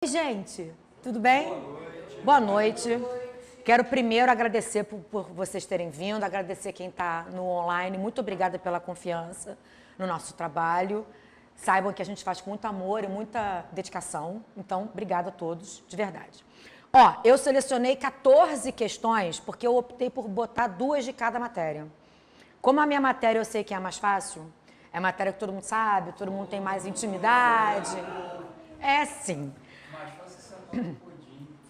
Oi, gente, tudo bem? Boa noite. Quero primeiro agradecer por vocês terem vindo, agradecer quem está no online. Muito obrigada pela confiança no nosso trabalho. Saibam que a gente faz com muito amor e muita dedicação. Então, obrigada a todos, de verdade. Ó, eu selecionei 14 questões porque eu optei por botar 2 de cada matéria. Como a minha matéria eu sei que é a mais fácil, é a matéria que todo mundo sabe, todo mundo tem mais intimidade. É sim.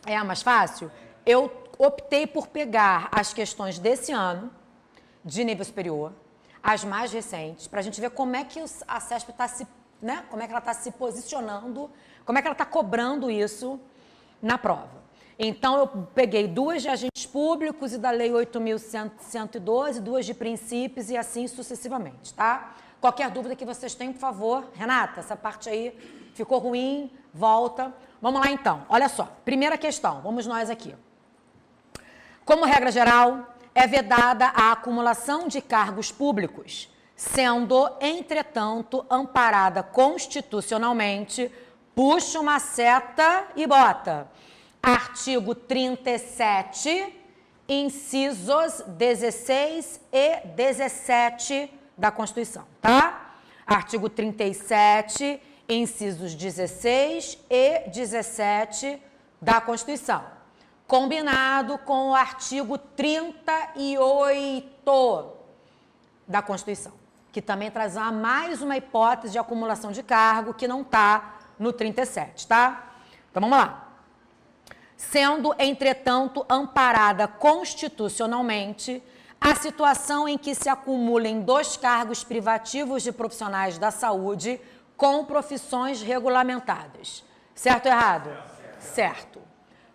É a mais fácil? Eu optei por pegar as questões desse ano, de nível superior, as mais recentes, para a gente ver como é que a CESP está se, né? Como é que ela está se posicionando, como é que ela está cobrando isso na prova. Então, eu peguei 2 de agentes públicos e da Lei 8.112, 2 de princípios e assim sucessivamente, tá? Qualquer dúvida que vocês tenham, por favor. Renata, essa parte aí ficou ruim, volta. Vamos lá, então. Olha só. Primeira questão. Vamos nós aqui. Como regra geral, é vedada a acumulação de cargos públicos, sendo, entretanto, amparada constitucionalmente, puxa uma seta e bota. Artigo 37, incisos 16 e 17 da Constituição, tá? Artigo 37, incisos 16 e 17 da Constituição. Combinado com o artigo 38 da Constituição, que também traz mais uma hipótese de acumulação de cargo que não está no 37, tá? Então, vamos lá. Sendo, entretanto, amparada constitucionalmente a situação em que se acumulem 2 cargos privativos de profissionais da saúde com profissões regulamentadas. Certo ou errado? Certo.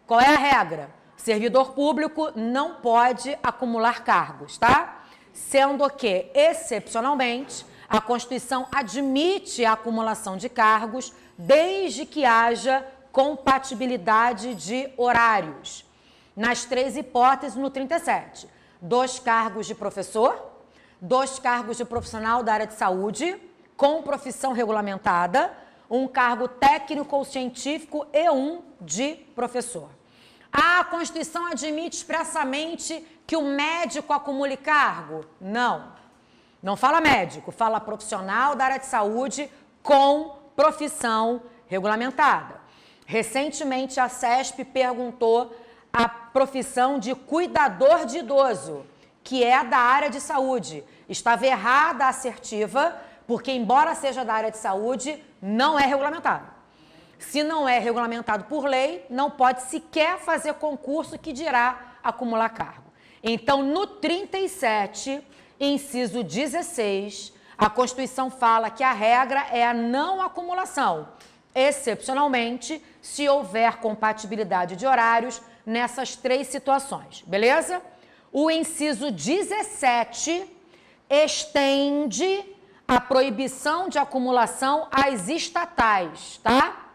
Qual é a regra? Servidor público não pode acumular cargos, tá? Sendo que, excepcionalmente, a Constituição admite a acumulação de cargos desde que haja compatibilidade de horários. Nas 3 hipóteses no 37. 2 cargos de professor, 2 cargos de profissional da área de saúde, com profissão regulamentada, 1 cargo técnico ou científico e 1 de professor. A Constituição admite expressamente que o médico acumule cargo? Não. Não fala médico, fala profissional da área de saúde com profissão regulamentada. Recentemente, a CESP perguntou a profissão de cuidador de idoso, que é da área de saúde. Estava errada a assertiva, porque, embora seja da área de saúde, não é regulamentado. Se não é regulamentado por lei, não pode sequer fazer concurso que dirá acumular cargo. Então, no 37, inciso 16, a Constituição fala que a regra é a não acumulação, excepcionalmente, se houver compatibilidade de horários nessas 3 situações, beleza? O inciso 17 estende a proibição de acumulação às estatais, tá?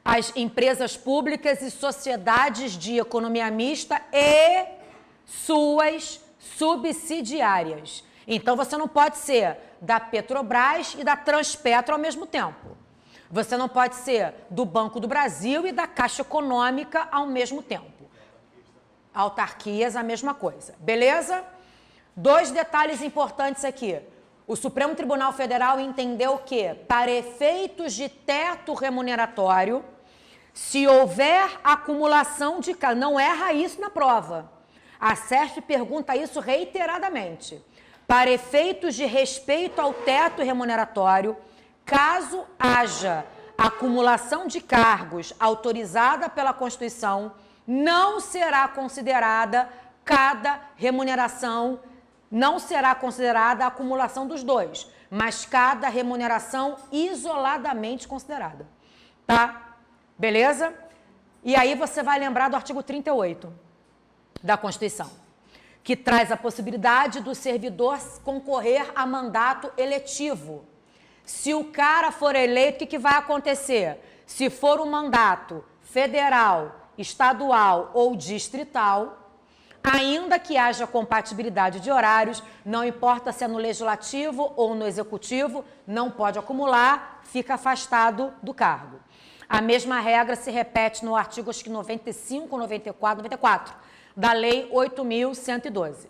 As empresas públicas e sociedades de economia mista e suas subsidiárias. Então, você não pode ser da Petrobras e da Transpetro ao mesmo tempo. Você não pode ser do Banco do Brasil e da Caixa Econômica ao mesmo tempo. Autarquias, a mesma coisa. Beleza? 2 detalhes importantes aqui. O Supremo Tribunal Federal entendeu que, para efeitos de teto remuneratório, se houver acumulação de cargo, não erra isso na prova. A CESP pergunta isso reiteradamente. Para efeitos de respeito ao teto remuneratório, caso haja acumulação de cargos autorizada pela Constituição, não será considerada cada remuneração, não será considerada a acumulação dos 2, mas cada remuneração isoladamente considerada. Tá? Beleza? E aí você vai lembrar do artigo 38 da Constituição, que traz a possibilidade do servidor concorrer a mandato eletivo. Se o cara for eleito, o que vai acontecer? Se for um mandato federal, estadual ou distrital, ainda que haja compatibilidade de horários, não importa se é no legislativo ou no executivo, não pode acumular, fica afastado do cargo. A mesma regra se repete no artigo acho que 95, 94, 94 da Lei 8.112.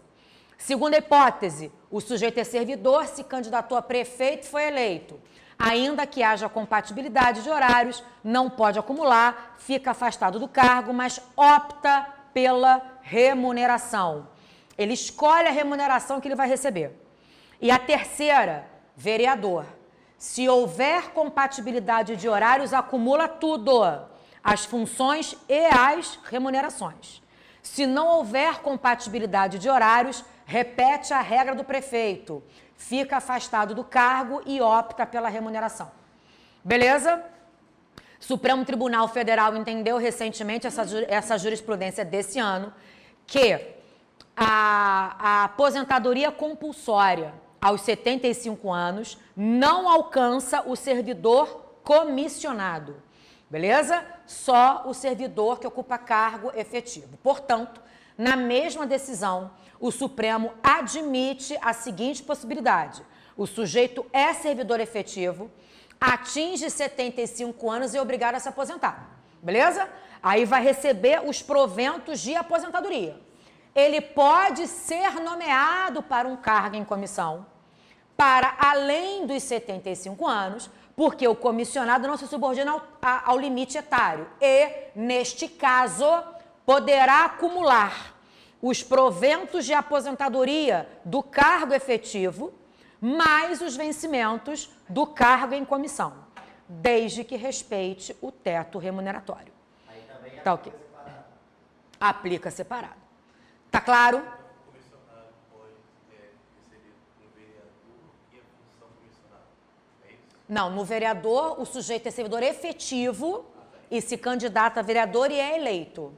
Segunda hipótese, o sujeito é servidor, se candidatou a prefeito e foi eleito. Ainda que haja compatibilidade de horários, não pode acumular, fica afastado do cargo, mas opta pela remuneração. Ele escolhe a remuneração que ele vai receber. E a terceira, vereador. Se houver compatibilidade de horários, acumula tudo, as funções e as remunerações. Se não houver compatibilidade de horários, repete a regra do prefeito, fica afastado do cargo e opta pela remuneração. Beleza? Supremo Tribunal Federal entendeu recentemente essa jurisprudência desse ano, que a aposentadoria compulsória aos 75 anos não alcança o servidor comissionado. Beleza? Só o servidor que ocupa cargo efetivo. Portanto, na mesma decisão, o Supremo admite a seguinte possibilidade: o sujeito é servidor efetivo, atinge 75 anos e é obrigado a se aposentar. Beleza? Aí vai receber os proventos de aposentadoria. Ele pode ser nomeado para um cargo em comissão para além dos 75 anos, porque o comissionado não se subordina ao limite etário e, neste caso, poderá acumular os proventos de aposentadoria do cargo efetivo mais os vencimentos do cargo em comissão, desde que respeite o teto remuneratório. Aí também tá ok? Aplica separado. Tá claro? O comissionado pode receber no vereador e a função comissionada. É isso? Não, no vereador, o sujeito é servidor efetivo e se candidata a vereador e é eleito.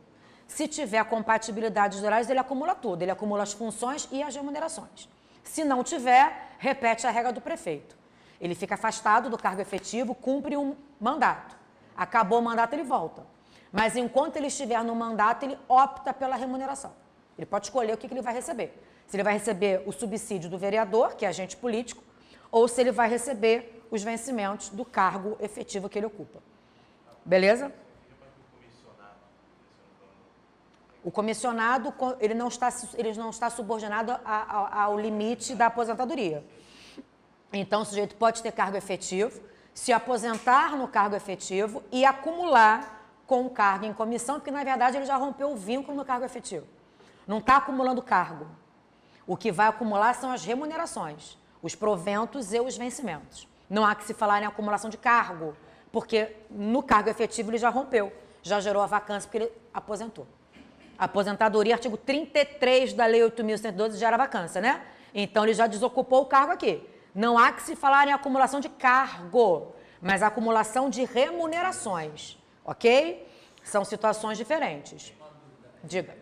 Se tiver compatibilidade de horários, ele acumula tudo. Ele acumula as funções e as remunerações. Se não tiver, repete a regra do prefeito. Ele fica afastado do cargo efetivo, cumpre um mandato. Acabou o mandato, ele volta. Mas enquanto ele estiver no mandato, ele opta pela remuneração. Ele pode escolher o que ele vai receber. Se ele vai receber o subsídio do vereador, que é agente político, ou se ele vai receber os vencimentos do cargo efetivo que ele ocupa. Beleza? O comissionado, ele não está subordinado ao limite da aposentadoria. Então, o sujeito pode ter cargo efetivo, se aposentar no cargo efetivo e acumular com o cargo em comissão, porque, na verdade, ele já rompeu o vínculo no cargo efetivo. Não está acumulando cargo. O que vai acumular são as remunerações, os proventos e os vencimentos. Não há que se falar em acumulação de cargo, porque no cargo efetivo ele já rompeu, já gerou a vacância porque ele aposentou. Aposentadoria, artigo 33 da Lei 8.112 gera vacância, né? Então ele já desocupou o cargo aqui. Não há que se falar em acumulação de cargo, mas acumulação de remunerações, ok? São situações diferentes. Diga.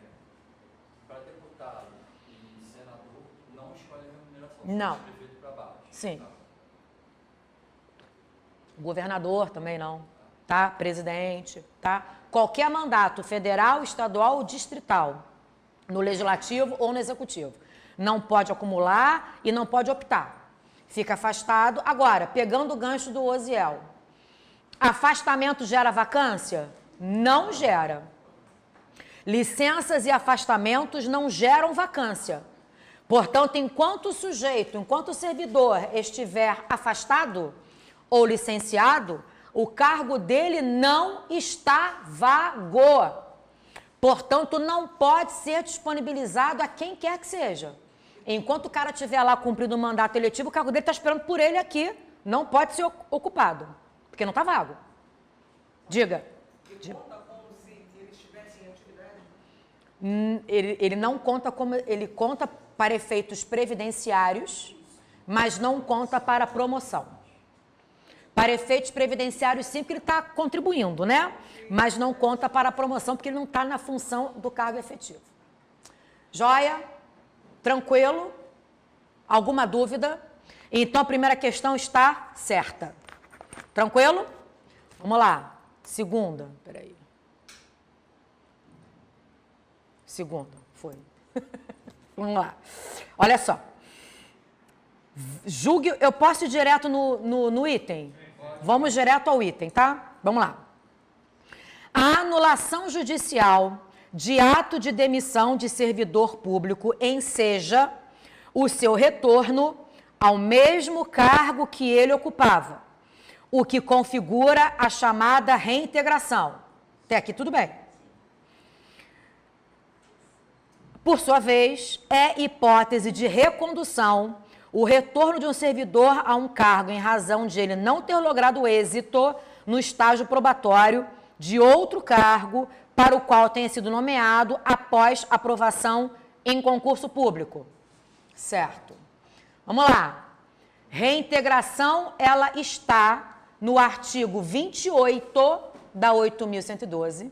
Para deputado e senador, não escolhe a remuneração. Não. Do prefeito para baixo. Sim. Governador também não, tá? Presidente, tá? Qualquer mandato federal, estadual ou distrital, no legislativo ou no executivo, não pode acumular e não pode optar. Fica afastado. Agora, pegando o gancho do Osiel, afastamento gera vacância? Não gera. Licenças e afastamentos não geram vacância. Portanto, enquanto o sujeito, enquanto o servidor estiver afastado ou licenciado, o cargo dele não está vago. Portanto, não pode ser disponibilizado a quem quer que seja. Enquanto o cara estiver lá cumprindo o mandato eletivo, o cargo dele está esperando por ele aqui. Não pode ser ocupado, porque não está vago. Diga. Ele conta como se ele estivesse em atividade? Ele não conta como... Ele conta para efeitos previdenciários, mas não conta para promoção. Para efeitos previdenciários, sim, porque ele está contribuindo, né? Mas não conta para a promoção, porque ele não está na função do cargo efetivo. Joia? Tranquilo? Alguma dúvida? Então, a primeira questão está certa. Tranquilo? Vamos lá. Segunda. Peraí. Segunda. Foi. Vamos lá. Olha só. Julgue... Eu posso ir direto no item? Vamos direto ao item, tá? Vamos lá. A anulação judicial de ato de demissão de servidor público enseja o seu retorno ao mesmo cargo que ele ocupava, o que configura a chamada reintegração. Até aqui tudo bem. Por sua vez, é hipótese de recondução o retorno de um servidor a um cargo em razão de ele não ter logrado êxito no estágio probatório de outro cargo para o qual tenha sido nomeado após aprovação em concurso público. Certo. Vamos lá. Reintegração, ela está no artigo 28 da 8.112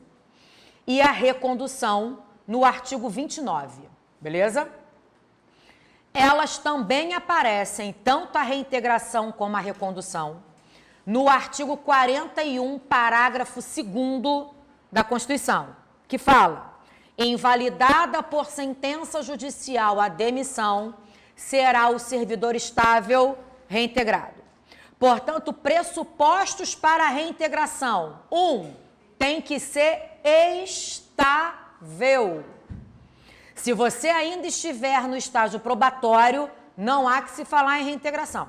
e a recondução no artigo 29, beleza? Elas também aparecem, tanto a reintegração como a recondução, no artigo 41, parágrafo 2º da Constituição, que fala: invalidada por sentença judicial a demissão, será o servidor estável reintegrado. Portanto, pressupostos para a reintegração. 1, tem que ser estável. Se você ainda estiver no estágio probatório, não há que se falar em reintegração.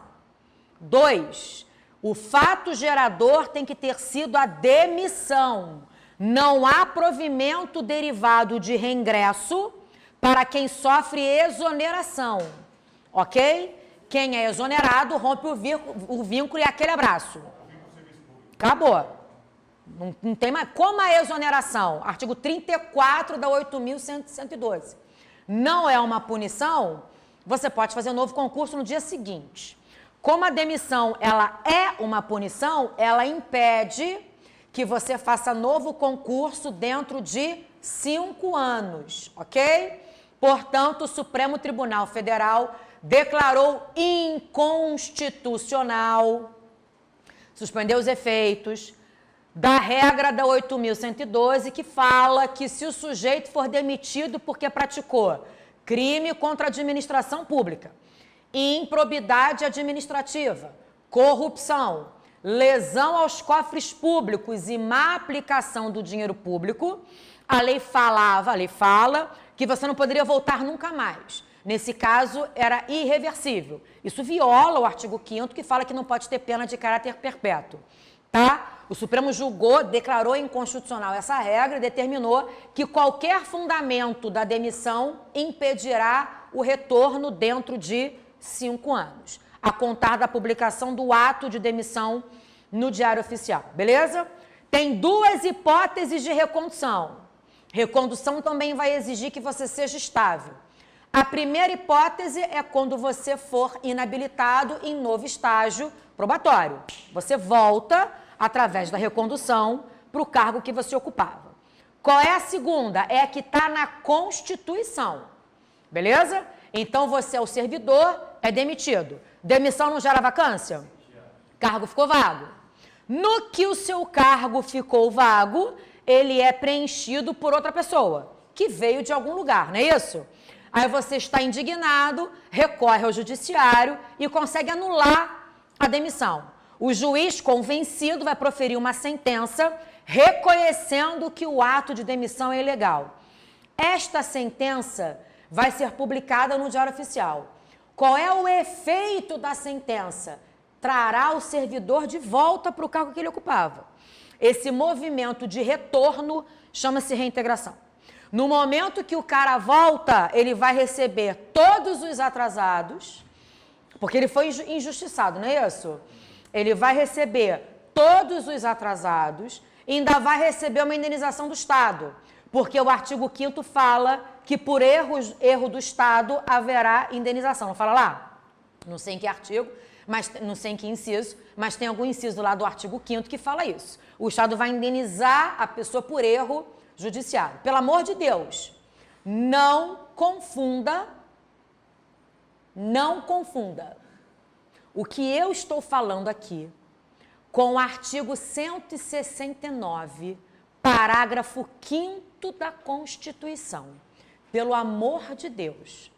2, o fato gerador tem que ter sido a demissão. Não há provimento derivado de reingresso para quem sofre exoneração, ok? Quem é exonerado rompe o vínculo e aquele abraço. Acabou. Não tem mais. Como a exoneração, artigo 34 da 8.112, não é uma punição, você pode fazer um novo concurso no dia seguinte. Como a demissão ela é uma punição, ela impede que você faça novo concurso dentro de 5 anos, ok? Portanto, o Supremo Tribunal Federal declarou inconstitucional, suspendeu os efeitos da regra da 8.112, que fala que se o sujeito for demitido porque praticou crime contra a administração pública, improbidade administrativa, corrupção, lesão aos cofres públicos e má aplicação do dinheiro público, a lei fala que você não poderia voltar nunca mais. Nesse caso, era irreversível. Isso viola o artigo 5º, que fala que não pode ter pena de caráter perpétuo. Tá? O Supremo julgou, declarou inconstitucional essa regra e determinou que qualquer fundamento da demissão impedirá o retorno dentro de 5 anos, a contar da publicação do ato de demissão no Diário Oficial, beleza? Tem 2 hipóteses de recondução. Recondução também vai exigir que você seja estável. A primeira hipótese é quando você for inabilitado em novo estágio probatório. Você volta, através da recondução, para o cargo que você ocupava. Qual é a segunda? É a que está na Constituição, beleza? Então, você é o servidor, é demitido. Demissão não gera vacância? Cargo ficou vago. No que o seu cargo ficou vago, ele é preenchido por outra pessoa, que veio de algum lugar, não é isso? Aí você está indignado, recorre ao judiciário e consegue anular a demissão. O juiz convencido vai proferir uma sentença reconhecendo que o ato de demissão é ilegal. Esta sentença vai ser publicada no Diário Oficial. Qual é o efeito da sentença? Trará o servidor de volta para o cargo que ele ocupava. Esse movimento de retorno chama-se reintegração. No momento que o cara volta, ele vai receber todos os atrasados, porque ele foi injustiçado, não é isso? Ele vai receber todos os atrasados e ainda vai receber uma indenização do Estado, porque o artigo 5º fala que por erro do Estado haverá indenização. Não fala lá? Não sei em que artigo, mas não sei em que inciso, mas tem algum inciso lá do artigo 5º que fala isso. O Estado vai indenizar a pessoa por erro judiciário. Pelo amor de Deus, não confunda o que eu estou falando aqui com o artigo 169, parágrafo 5º da Constituição. Pelo amor de Deus.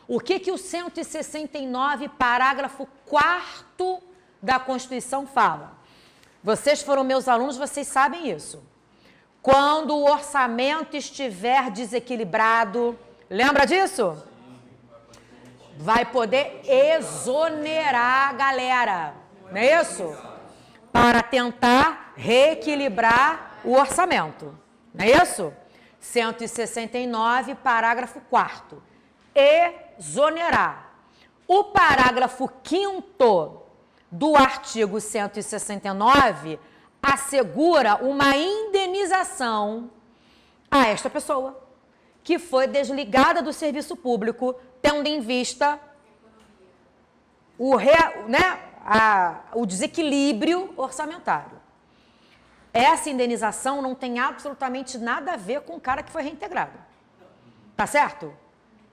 O que o 169, parágrafo 4º da Constituição fala? Vocês foram meus alunos, vocês sabem isso. quando o orçamento estiver desequilibrado. Lembra disso? Vai poder exonerar a galera, não é isso? Para tentar reequilibrar o orçamento, não é isso? 169, parágrafo 4º. Exonerar. O parágrafo 5º do artigo 169 assegura uma indenização a esta pessoa que foi desligada do serviço público, tendo em vista o desequilíbrio orçamentário. Essa indenização não tem absolutamente nada a ver com o cara que foi reintegrado. Tá certo?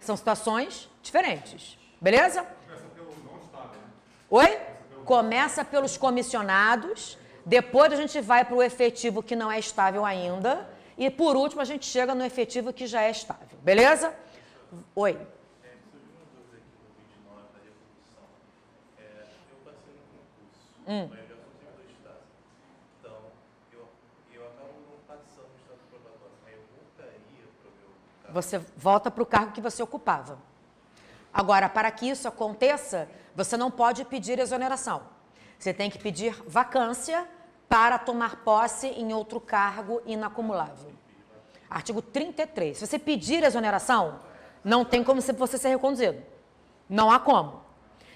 São situações diferentes. Beleza? Começa pelo não estável, né? Oi? Começa pelos comissionados, depois a gente vai para o efetivo que não é estável ainda, e por último a gente chega no efetivo que já é estável. Beleza? Oi? Surgiu uma dúvida aqui no 29 da revolução. Eu passei no concurso, mas eu já sou servidor de Estado. Então, eu acabo não passando no Estado probatório. Aí eu voltaria para o meu cargo. Você volta para o cargo que você ocupava. Agora, para que isso aconteça, você não pode pedir exoneração. Você tem que pedir vacância para tomar posse em outro cargo inacumulável. Artigo 33. Se você pedir exoneração, não tem como você ser reconduzido. Não há como.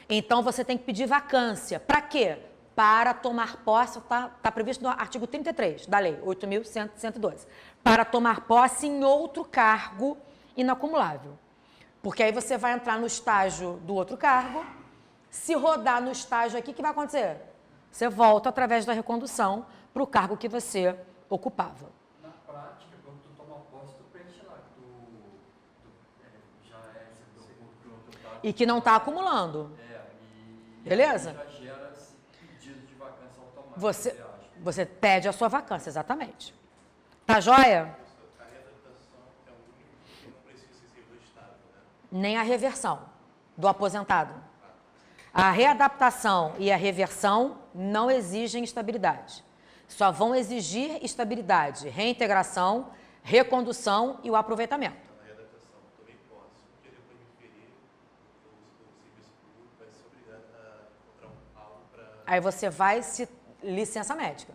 Então, você tem que pedir vacância. Para quê? Para tomar posse, está previsto no artigo 33 da lei, 8.112. Para tomar posse em outro cargo inacumulável. Porque aí você vai entrar no estágio do outro cargo. Se rodar no estágio aqui, o que vai acontecer? Você volta através da recondução para o cargo que você ocupava. Na prática, quando tu toma posse, tu preenche lá que tu já é servidor público, tu tá... E que não está acumulando. E Beleza? já gera esse pedido de vacância automática. Você pede a sua vacância, exatamente. Tá joia? A readaptação é o único que não precisa ser servidor de Estado, né? Nem a reversão do aposentado. A readaptação e a reversão não exigem estabilidade. Só vão exigir estabilidade, reintegração, recondução e o aproveitamento. Na readaptação, tomei posse. Porque depois de me ferir, o serviço público vai ser obrigado a encontrar algo para... Aí você vai se licença médica.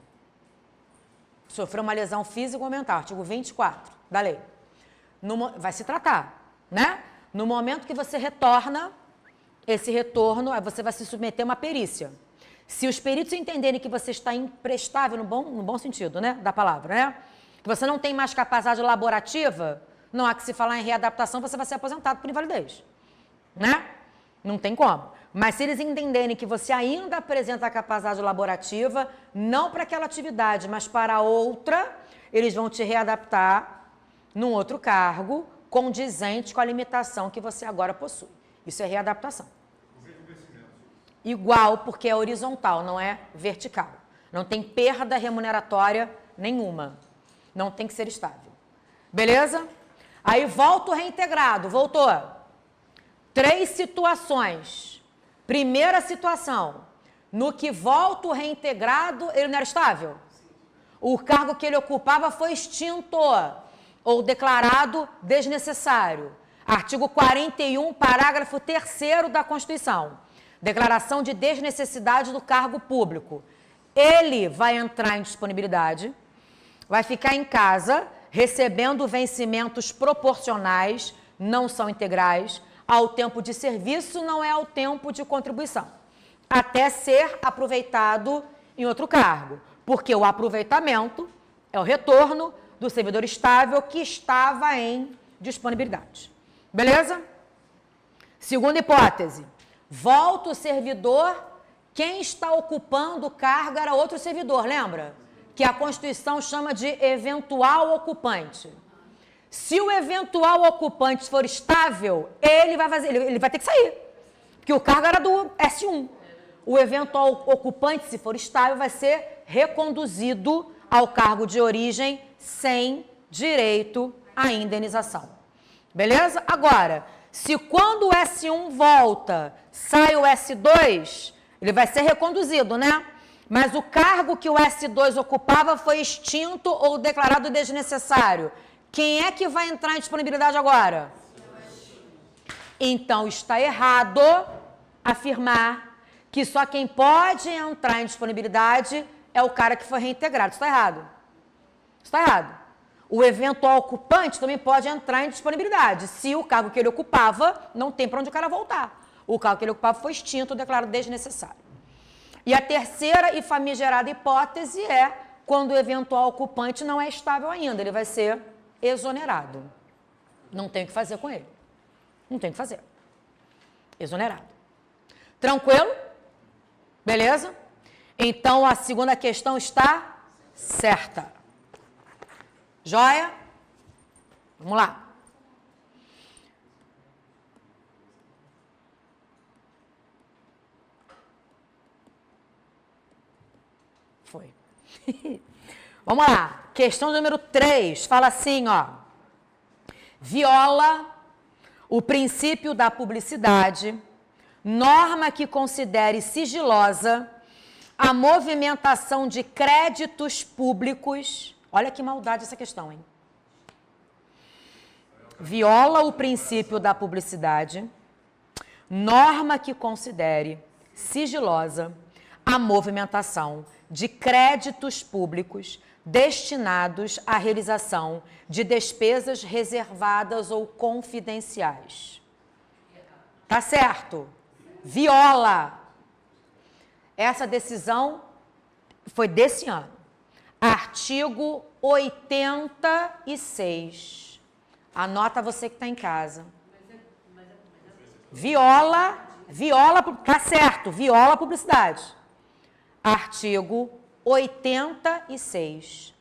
Sofreu uma lesão física ou mental, artigo 24 da lei. Vai se tratar, né? No momento que você retorna, esse retorno, aí você vai se submeter a uma perícia. Se os peritos entenderem que você está imprestável, no bom sentido, né, da palavra, né? Que você não tem mais capacidade laborativa, não há que se falar em readaptação, você vai ser aposentado por invalidez, né? Não tem como. Mas se eles entenderem que você ainda apresenta a capacidade laborativa, não para aquela atividade, mas para outra, eles vão te readaptar num outro cargo condizente com a limitação que você agora possui. Isso é readaptação. Igual, porque é horizontal, não é vertical. Não tem perda remuneratória nenhuma. Não tem que ser estável. Beleza? Aí volta o reintegrado. Voltou. 3 situações. Primeira situação. No que volta o reintegrado, ele não era estável? O cargo que ele ocupava foi extinto ou declarado desnecessário. Artigo 41, parágrafo 3º da Constituição. Declaração de desnecessidade do cargo público. Ele vai entrar em disponibilidade, vai ficar em casa, recebendo vencimentos proporcionais, não são integrais, ao tempo de serviço, não é ao tempo de contribuição, até ser aproveitado em outro cargo, porque o aproveitamento é o retorno do servidor estável que estava em disponibilidade. Beleza? Segunda hipótese. Volta o servidor, quem está ocupando o cargo era outro servidor, lembra? Que a Constituição chama de eventual ocupante. Se o eventual ocupante for estável, ele vai ter que sair, porque o cargo era do S1. O eventual ocupante, se for estável, vai ser reconduzido ao cargo de origem sem direito à indenização. Beleza? Agora, se quando o S1 volta, sai o S2, ele vai ser reconduzido, né? Mas o cargo que o S2 ocupava foi extinto ou declarado desnecessário. Quem é que vai entrar em disponibilidade agora? Então, está errado afirmar que só quem pode entrar em disponibilidade é o cara que foi reintegrado. Isso está errado. Está errado. O eventual ocupante também pode entrar em disponibilidade, se o cargo que ele ocupava não tem para onde o cara voltar. O cargo que ele ocupava foi extinto, declarado desnecessário. E a terceira e famigerada hipótese é quando o eventual ocupante não é estável ainda, ele vai ser exonerado. Não tem o que fazer com ele. Não tem o que fazer. Exonerado. Tranquilo? Beleza? Então, a segunda questão está certa. Joia? Vamos lá. Foi. Vamos lá. Questão número 3. Fala assim, ó. Viola o princípio da publicidade, norma que considere sigilosa a movimentação de créditos públicos. Olha que maldade essa questão, hein? Viola o princípio da publicidade, norma que considere sigilosa a movimentação de créditos públicos destinados à realização de despesas reservadas ou confidenciais. Tá certo? Viola. Essa decisão foi desse ano. Artigo 86. Anota você que está em casa. Viola, tá certo, viola a publicidade. Artigo 86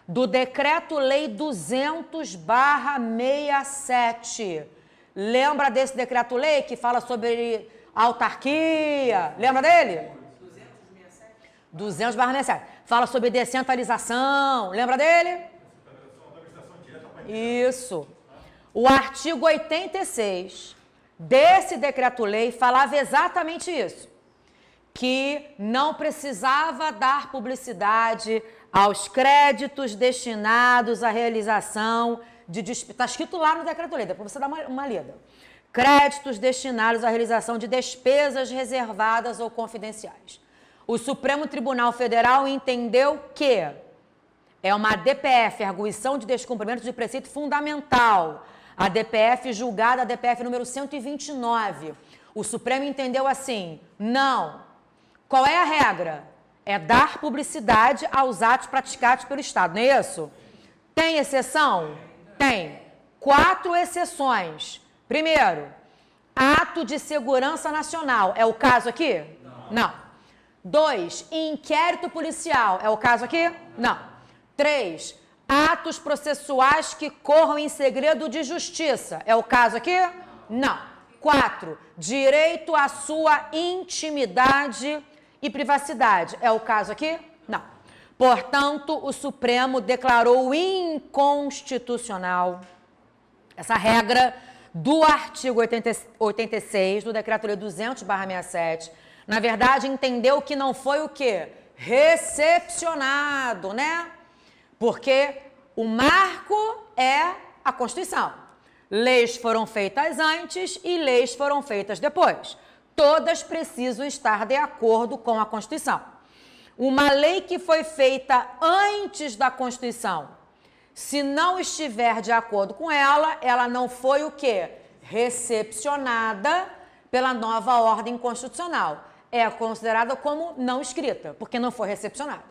do Decreto-Lei 200/67. Lembra desse Decreto-Lei que fala sobre autarquia? Lembra dele? 200/67. Fala sobre descentralização. Lembra dele? Isso. O artigo 86 desse Decreto-Lei falava exatamente isso. Que não precisava dar publicidade aos créditos destinados à realização de despesas. Está escrito lá no Decreto-Lei, depois você dá uma lida. Créditos destinados à realização de despesas reservadas ou confidenciais. O Supremo Tribunal Federal entendeu que é uma DPF, arguição de descumprimento de preceito fundamental. A DPF julgada, a DPF número 129. O Supremo entendeu assim, não. Qual é a regra? É dar publicidade aos atos praticados pelo Estado, não é isso? Tem exceção? Tem. 4 exceções. Primeiro, ato de segurança nacional. É o caso aqui? Não. 2, inquérito policial. É o caso aqui? Não. 3, atos processuais que corram em segredo de justiça. É o caso aqui? Não. 4, direito à sua intimidade e privacidade. É o caso aqui? Não. Portanto, o Supremo declarou inconstitucional essa regra do artigo 86 do Decreto-Lei 200/67. Na verdade, entendeu que não foi o quê? Recepcionado, né? Porque o marco é a Constituição. Leis foram feitas antes e leis foram feitas depois. Todas precisam estar de acordo com a Constituição. Uma lei que foi feita antes da Constituição, se não estiver de acordo com ela, ela não foi o quê? Recepcionada pela nova ordem constitucional. É considerada como não escrita, porque não foi recepcionada.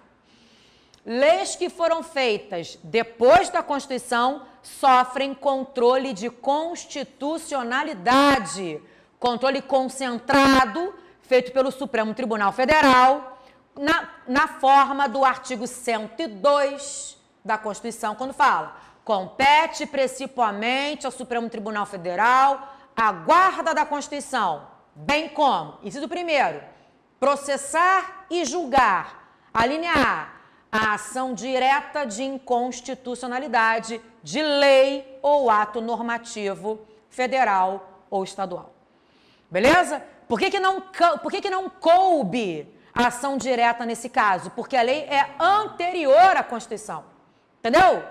Leis que foram feitas depois da Constituição sofrem controle de constitucionalidade, controle concentrado, feito pelo Supremo Tribunal Federal, na forma do artigo 102 da Constituição, quando fala, compete principalmente ao Supremo Tribunal Federal a guarda da Constituição, bem como, inciso primeiro, processar e julgar, a linha A ação direta de inconstitucionalidade de lei ou ato normativo federal ou estadual. Beleza? Por que não coube ação direta nesse caso, porque a lei é anterior à Constituição. Entendeu?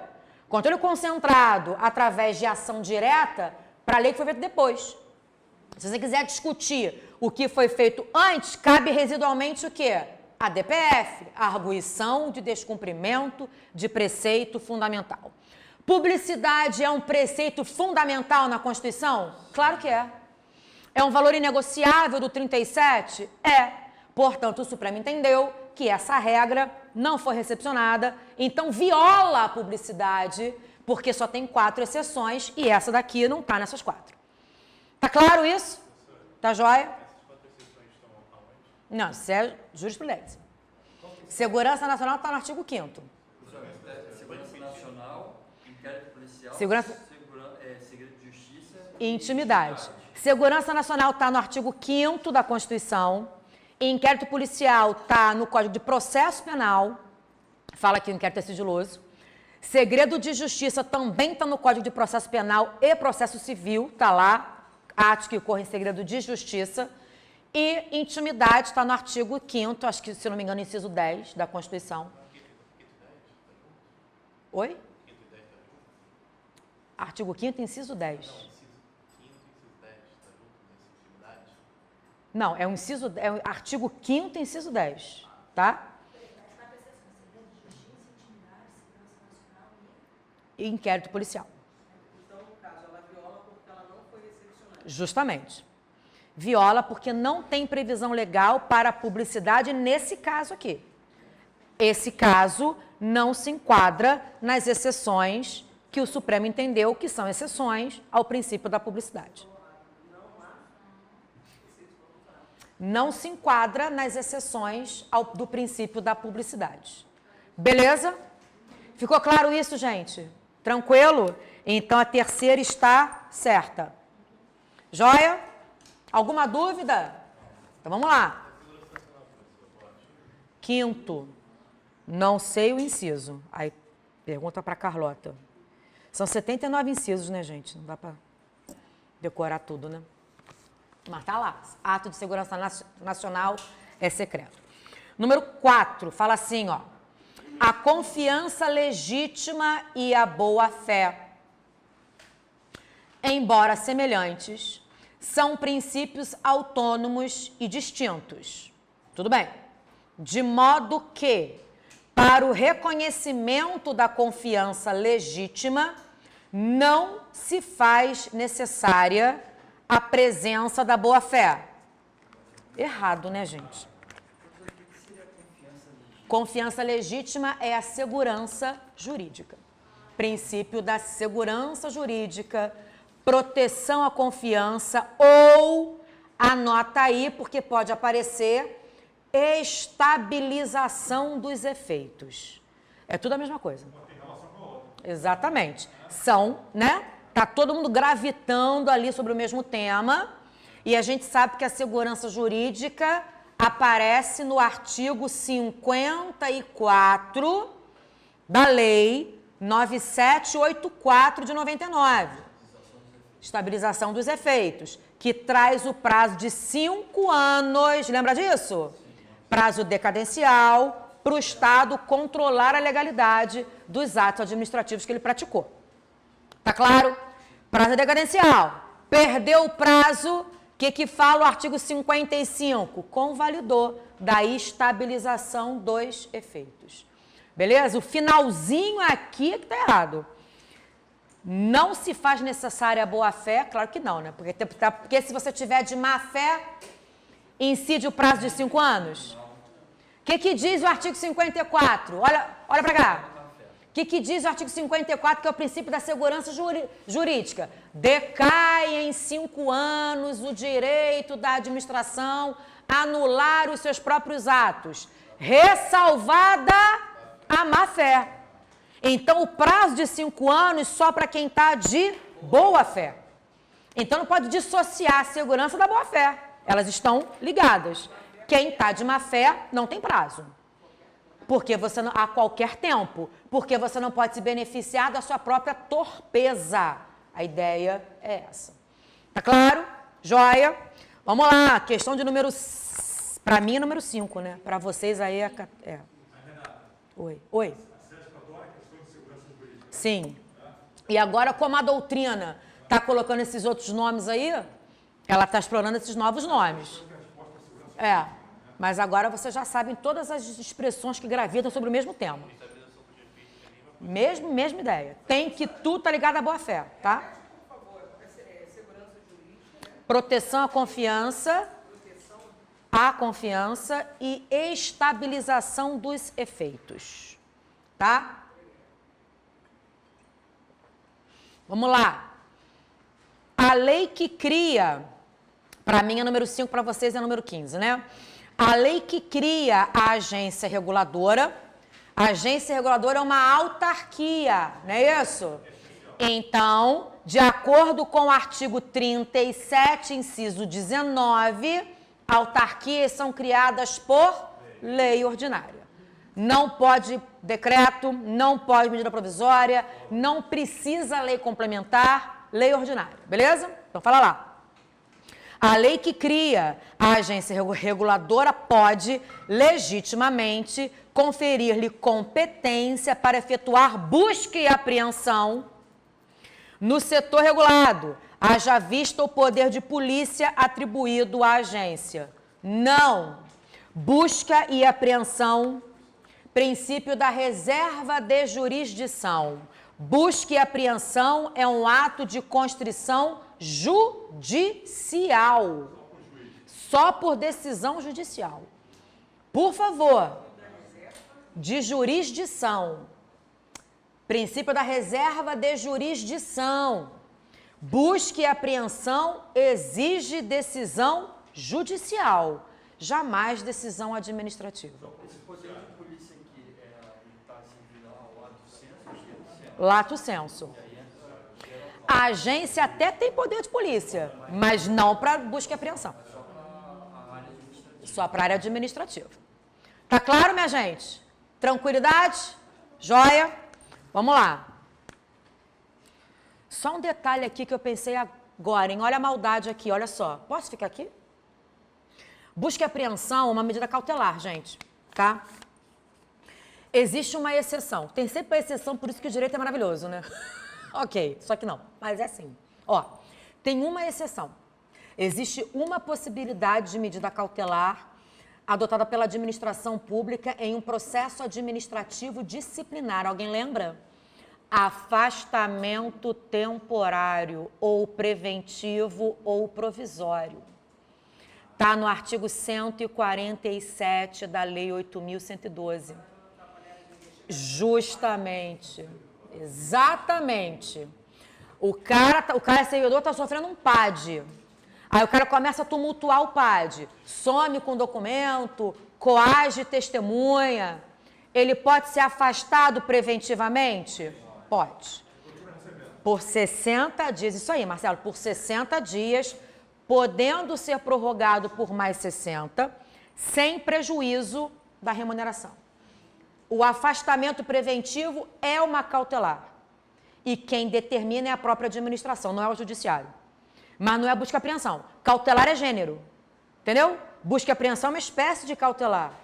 Controle concentrado através de ação direta para a lei que foi feita depois. Se você quiser discutir o que foi feito antes, cabe residualmente o quê? A DPF, a arguição de descumprimento de preceito fundamental. Publicidade é um preceito fundamental na Constituição? Claro que é. É um valor inegociável do 37? É. Portanto, o Supremo entendeu que essa regra não foi recepcionada, então viola a publicidade, porque só tem 4 exceções e essa daqui não está nessas 4. Tá claro isso? Tá joia? Essas 4 exceções estão aonde? Não, isso é jurisprudência. Segurança Nacional está no artigo 5º. Segurança nacional, inquérito policial, Segurança- segredo de justiça E intimidade. Segurança Nacional está no artigo 5º da Constituição. Inquérito policial está no Código de Processo Penal. Fala que o inquérito é sigiloso. Segredo de justiça também está no Código de Processo Penal e Processo Civil. Está lá, atos que ocorrem em segredo de justiça. E intimidade está no artigo 5º, acho que, se não me engano, inciso 10 da Constituição. Oi? 5 e 10 está junto? Artigo 5º, inciso 10. Inciso 5 e inciso 10 está junto nessa intimidade? Não, é o artigo 5º, inciso 10, tá? E inquérito policial. Então, no caso, ela viola porque ela não foi recepcionada. Justamente. Viola porque não tem previsão legal para a publicidade nesse caso aqui. Esse caso não se enquadra nas exceções que o Supremo entendeu que são exceções ao princípio da publicidade. Não se enquadra nas exceções do princípio da publicidade. Beleza? Ficou claro isso, gente? Tranquilo? Então a terceira está certa. Joia? Alguma dúvida? Então vamos lá. 5º. Não sei o inciso. Aí pergunta para Carlota. São 79 incisos, né, gente? Não dá para decorar tudo, né? Mas tá lá. Ato de segurança nacional é secreto. Número 4, fala assim, ó. A confiança legítima e a boa-fé, embora semelhantes, são princípios autônomos e distintos. Tudo bem? De modo que, para o reconhecimento da confiança legítima, não se faz necessária a presença da boa-fé. Errado, né, gente? Confiança legítima é a segurança jurídica. Princípio da segurança jurídica, proteção à confiança ou, anota aí, porque pode aparecer, estabilização dos efeitos. É tudo a mesma coisa. Exatamente. São, né? Tá todo mundo gravitando ali sobre o mesmo tema e a gente sabe que a segurança jurídica aparece no artigo 54 da Lei 9784 de 99. Estabilização dos efeitos, que traz o prazo de 5 anos, lembra disso? Prazo decadencial para o Estado controlar a legalidade dos atos administrativos que ele praticou. Tá claro? Prazo decadencial. Perdeu o prazo, que fala o artigo 55? Convalidou da estabilização dos efeitos. Beleza? O finalzinho aqui é que tá errado. Não se faz necessária a boa-fé? Claro que não, né? Porque se você tiver de má-fé, incide o prazo de 5 anos? O que diz o artigo 54? Olha para cá. O que diz o artigo 54, que é o princípio da segurança jurídica? Decai em 5 anos o direito da administração a anular os seus próprios atos, ressalvada a má-fé. Então, o prazo de 5 anos só para quem está de boa-fé. Então, não pode dissociar a segurança da boa-fé. Elas estão ligadas. Quem está de má-fé não tem prazo. Porque você não, a qualquer tempo. Porque você não pode se beneficiar da sua própria torpeza. A ideia é essa. Tá claro? Joia? Vamos lá. Questão de número Para mim é número 5, né? Para vocês aí é... Oi. Oi. Sim. E agora, como a doutrina está colocando esses outros nomes aí, ela está explorando esses novos nomes. Mas agora vocês já sabem todas as expressões que gravitam sobre o mesmo tema. Mesma ideia. Tem que tudo tá ligado à boa-fé, tá? Proteção à confiança e estabilização dos efeitos, tá? Vamos lá. A lei que cria, para mim é número 5, para vocês é número 15, né? A lei que cria a agência reguladora é uma autarquia, não é isso? Então, de acordo com o artigo 37, inciso 19, autarquias são criadas por lei ordinária. Não pode decreto, não pode medida provisória, não precisa lei complementar, lei ordinária, beleza? Então fala lá. A lei que cria a agência reguladora pode, legitimamente, conferir-lhe competência para efetuar busca e apreensão no setor regulado, haja vista o poder de polícia atribuído à agência. Não. Busca e apreensão, princípio da reserva de jurisdição. Busca e apreensão é um ato de constrição judicial. Só por decisão judicial. Por favor. De jurisdição. Princípio da reserva de jurisdição. Busca e apreensão exige decisão judicial, jamais decisão administrativa. Esse poder de polícia aqui está servindo ao Lato sensu. A agência até tem poder de polícia, mas não para busca e apreensão. Só para a área administrativa. Tá claro, minha gente? Tranquilidade? Joia? Vamos lá. Só um detalhe aqui que eu pensei agora, hein? Olha a maldade aqui, olha só. Posso ficar aqui? Busca e apreensão é uma medida cautelar, gente, tá? Existe uma exceção. Tem sempre uma exceção, por isso que o direito é maravilhoso, né? Ok, só que não, mas é assim. Ó, tem uma exceção. Existe uma possibilidade de medida cautelar adotada pela administração pública em um processo administrativo disciplinar. Alguém lembra? Afastamento temporário, ou preventivo, ou provisório. Está no artigo 147 da Lei 8.112. Justamente. Exatamente. O cara servidor está sofrendo um PAD. Aí o cara começa a tumultuar o PAD. Some com o documento, coage testemunha. Ele pode ser afastado preventivamente? Pode. Por 60 dias. Isso aí, Marcelo. Por 60 dias, podendo ser prorrogado por mais 60, sem prejuízo da remuneração. O afastamento preventivo é uma cautelar. E quem determina é a própria administração, não é o judiciário. Mas não é busca e apreensão. Cautelar é gênero. Entendeu? Busca e apreensão é uma espécie de cautelar.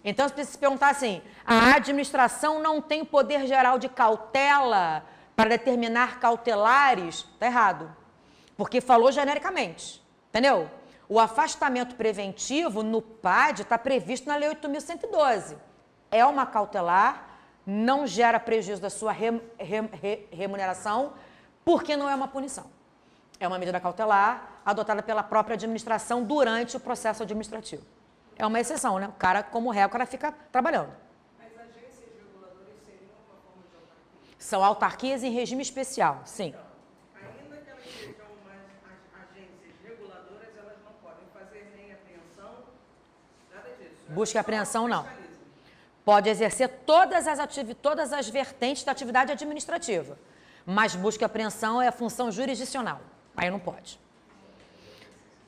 Então, se você se perguntar assim, a administração não tem poder geral de cautela para determinar cautelares, está errado. Porque falou genericamente. Entendeu? O afastamento preventivo no PAD está previsto na Lei 8.112. É uma cautelar, não gera prejuízo da sua remuneração, porque não é uma punição. É uma medida cautelar adotada pela própria administração durante o processo administrativo. É uma exceção, né? O cara, como réu, o cara fica trabalhando. As agências reguladoras seriam uma forma de autarquia? São autarquias em regime especial, sim. Ainda que elas sejam agências reguladoras, elas não podem fazer nem apreensão, nada disso. Busca e apreensão, não. Pode exercer todas as vertentes da atividade administrativa, mas busca e apreensão é a função jurisdicional. Aí não pode.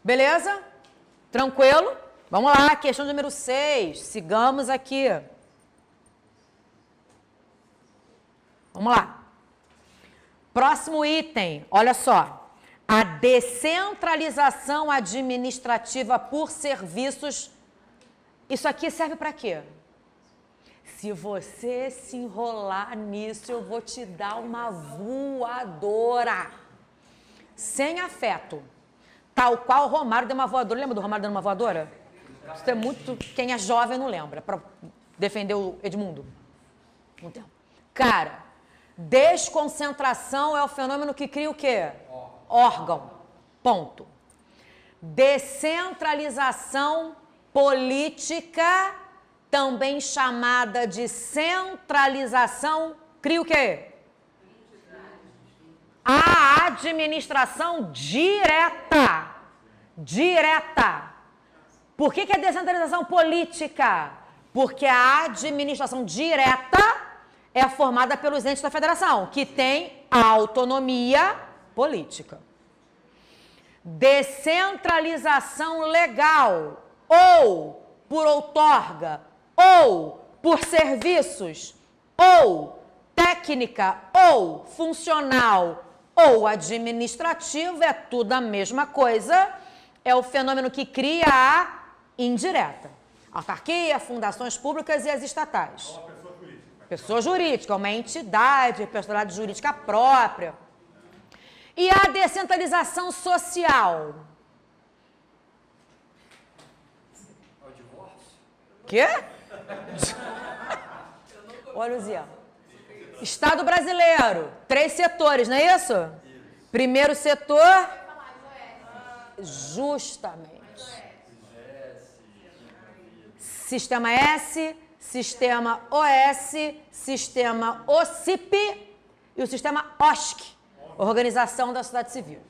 Beleza? Tranquilo? Vamos lá, questão número 6. Sigamos aqui. Vamos lá. Próximo item, olha só. A descentralização administrativa por serviços Isso aqui serve para quê? Se você se enrolar nisso, eu vou te dar uma voadora. Sem afeto. Tal qual o Romário deu uma voadora. Lembra do Romário dando uma voadora? Isso é muito... Quem é jovem não lembra. Para defender o Edmundo. Um tempo. Cara, desconcentração é o fenômeno que cria o quê? Órgão. Ponto. Descentralização política, também chamada de centralização, cria o quê? A administração direta. Direta. Por que é descentralização política? Porque a administração direta é formada pelos entes da federação, que tem autonomia política. Descentralização legal, ou por outorga, ou por serviços, ou técnica, ou funcional, ou administrativo, é tudo a mesma coisa, é o fenômeno que cria a indireta. Autarquia, fundações públicas e as estatais. Pessoa jurídica, uma entidade, personalidade jurídica própria. E a descentralização social? É o divórcio? Quê? Olha, Luzia. Estado brasileiro, 3 setores, não é isso? Primeiro setor, justamente. Sistema S, Sistema OS, Sistema OCIP e o Sistema OSC, Organização da Sociedade Civil.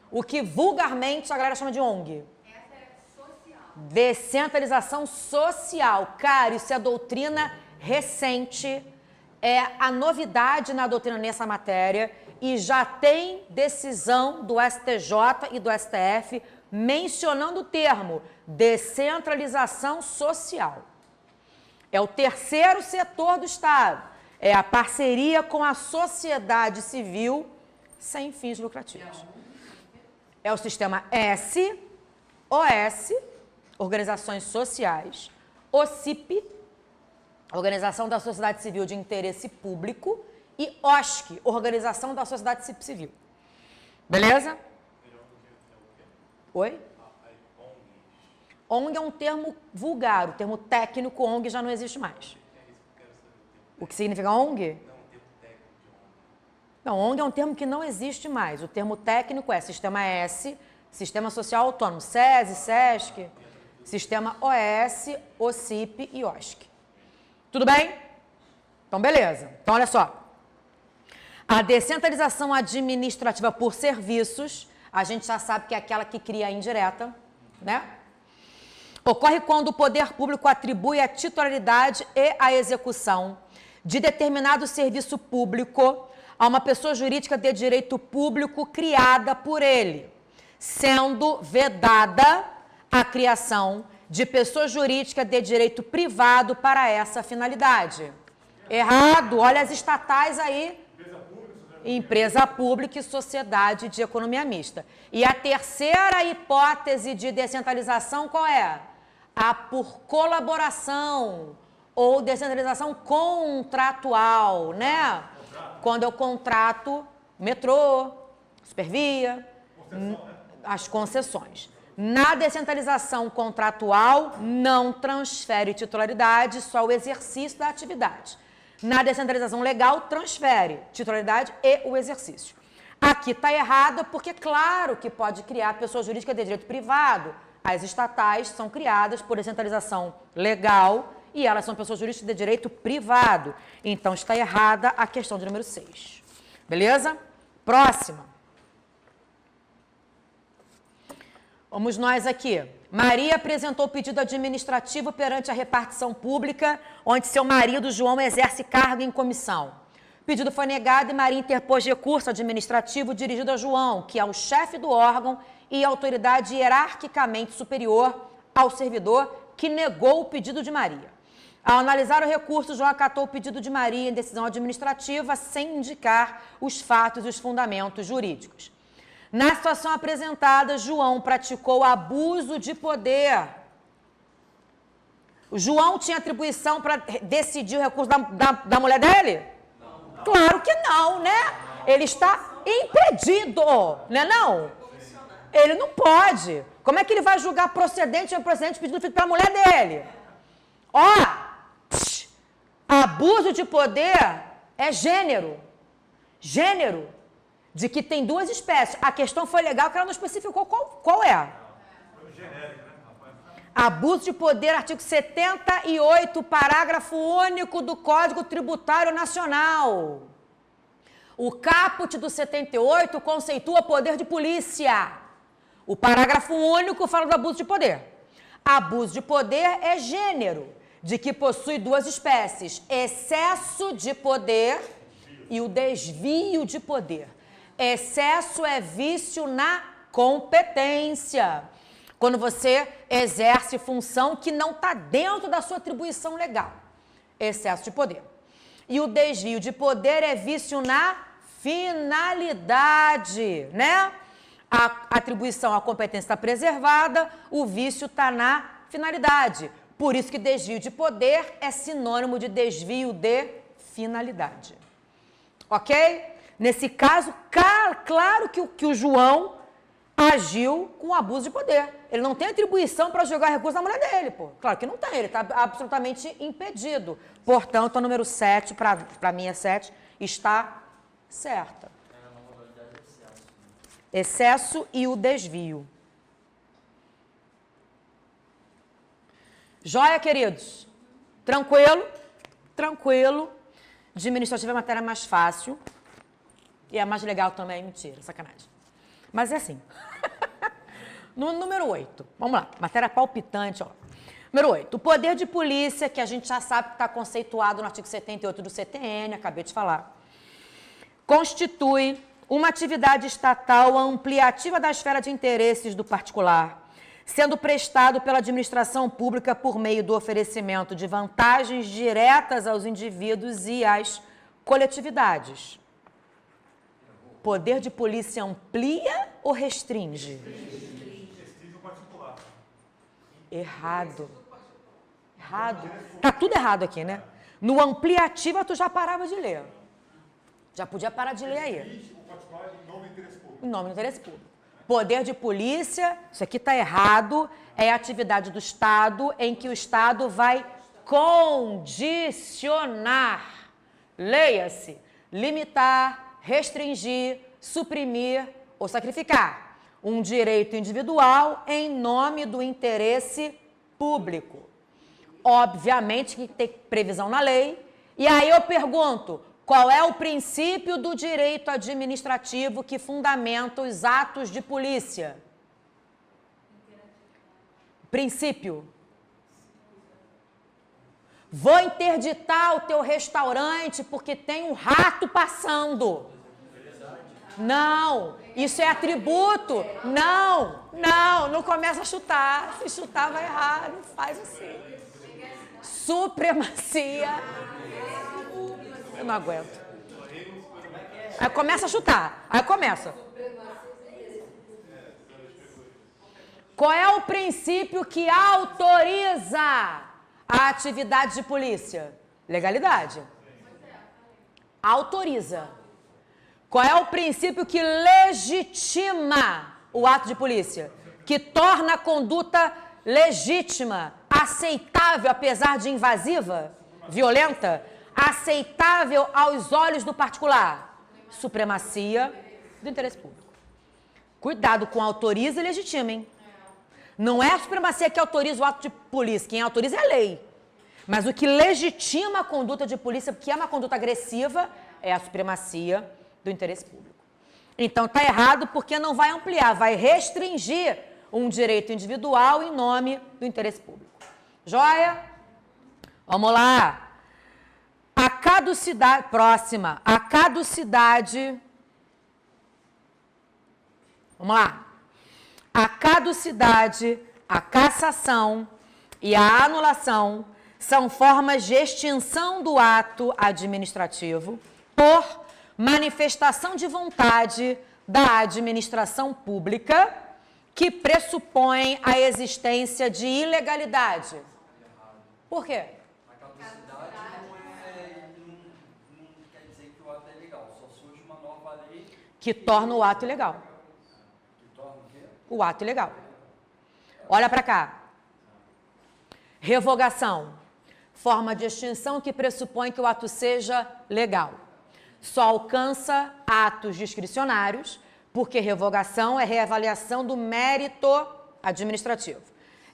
O que vulgarmente a galera chama de ONG. Essa é social. Descentralização social. Cara, isso é doutrina recente, é a novidade na doutrina nessa matéria e já tem decisão do STJ e do STF mencionando o termo descentralização social. É o terceiro setor do Estado. É a parceria com a sociedade civil sem fins lucrativos. É o sistema S, OS, Organizações Sociais, OCIP, Organização da Sociedade Civil de Interesse Público, e OSC, Organização da Sociedade Civil. Beleza? Oi? ONG é um termo vulgar, o termo técnico ONG já não existe mais. O que significa ONG? Não, ONG é um termo que não existe mais. O termo técnico é Sistema S, Sistema Social Autônomo, SESI, SESC, Sistema OS, OCIP e OSC. Tudo bem? Então, beleza. Então, olha só. A descentralização administrativa por serviços, a gente já sabe que é aquela que cria a indireta, né? Ocorre quando o poder público atribui a titularidade e a execução de determinado serviço público a uma pessoa jurídica de direito público criada por ele, sendo vedada a criação de pessoa jurídica de direito privado para essa finalidade. Errado, olha as estatais aí. Empresa pública e sociedade de economia mista. E a terceira hipótese de descentralização qual é? A por colaboração ou descentralização contratual, né? Quando eu contrato metrô, supervia, as concessões. Na descentralização contratual, não transfere titularidade, só o exercício da atividade. Na descentralização legal, transfere titularidade e o exercício. Aqui está errado porque, claro, que pode criar pessoa jurídica de direito privado. As estatais são criadas por descentralização legal e elas são pessoas jurídicas de direito privado. Então, está errada a questão de número 6. Beleza? Próxima. Vamos nós aqui. Maria apresentou pedido administrativo perante a repartição pública, onde seu marido, João, exerce cargo em comissão. O pedido foi negado e Maria interpôs recurso administrativo dirigido a João, que é o chefe do órgão e autoridade hierarquicamente superior ao servidor, que negou o pedido de Maria. Ao analisar o recurso, João acatou o pedido de Maria em decisão administrativa sem indicar os fatos e os fundamentos jurídicos. Na situação apresentada, João praticou abuso de poder O João tinha atribuição para decidir o recurso da mulher dele? Não. Claro que não, né? Ele está impedido, né não? Ele não pode. Como é que ele vai julgar procedente ou improcedente pedido feito para a mulher dele? Ó, abuso de poder é gênero. Gênero. De que tem duas espécies. A questão foi legal que ela não especificou qual é. Abuso de poder, artigo 78, parágrafo único do Código Tributário Nacional. O caput do 78 conceitua poder de polícia. O parágrafo único fala do abuso de poder. Abuso de poder é gênero, de que possui duas espécies: excesso de poder e o desvio de poder. Excesso é vício na competência. Quando você exerce função que não está dentro da sua atribuição legal. Excesso de poder. E o desvio de poder é vício na finalidade, né? A atribuição à competência está preservada, o vício está na finalidade. Por isso que desvio de poder é sinônimo de desvio de finalidade. Ok? Nesse caso, claro que o João agiu com abuso de poder. Ele não tem atribuição para jogar recurso na mulher dele, pô. Claro que não tem, ele está absolutamente impedido. Portanto, a número 7, para mim é 7, está certa. Excesso e o desvio. Joia, queridos? Tranquilo? Tranquilo. Administrativo é a matéria mais fácil. E é mais legal também. Mentira, sacanagem. Mas é assim. No número 8. Vamos lá. Matéria palpitante, ó. Número 8. O poder de polícia, que a gente já sabe que está conceituado no artigo 78 do CTN, acabei de falar, constitui uma atividade estatal ampliativa da esfera de interesses do particular, sendo prestado pela administração pública por meio do oferecimento de vantagens diretas aos indivíduos e às coletividades. Poder de polícia amplia ou restringe? Restringe o particular. Errado. Errado. Tá tudo errado aqui, né? No ampliativa, tu já parava de ler. Já podia parar de ler aí. O particular em nome do interesse público. Em nome do interesse público. Poder de polícia, isso aqui está errado, é atividade do Estado em que o Estado vai condicionar, leia-se, limitar, restringir, suprimir ou sacrificar um direito individual em nome do interesse público. Obviamente que tem previsão na lei. E aí eu pergunto, qual é o princípio do direito administrativo que fundamenta os atos de polícia? Princípio. Vou interditar o teu restaurante porque tem um rato passando. Não, isso é atributo. Não começa a chutar. Se chutar vai errar, não faz assim. Supremacia. Eu não aguento. Aí começa a chutar. Aí começa. Qual é o princípio que autoriza a atividade de polícia? Legalidade. Autoriza. Qual é o princípio que legitima o ato de polícia? Que torna a conduta legítima, aceitável, apesar de invasiva, violenta, aceitável aos olhos do particular? Supremacia do interesse público. Cuidado com autoriza e legitima, hein? Não é a supremacia que autoriza o ato de polícia, quem autoriza é a lei. Mas o que legitima a conduta de polícia, que é uma conduta agressiva, é a supremacia do interesse público. Então está errado porque não vai ampliar, vai restringir um direito individual em nome do interesse público. Joia? Vamos lá. A caducidade, próxima, a caducidade, vamos lá. A caducidade, a cassação e a anulação são formas de extinção do ato administrativo por manifestação de vontade da administração pública que pressupõem a existência de ilegalidade. Por quê? A caducidade não quer dizer que o ato é legal, só surge uma nova lei Que torna o ato ilegal. que torna o quê? O ato ilegal. Olha para cá. Revogação. Forma de extinção que pressupõe que o ato seja legal. Só alcança atos discricionários, porque revogação é reavaliação do mérito administrativo.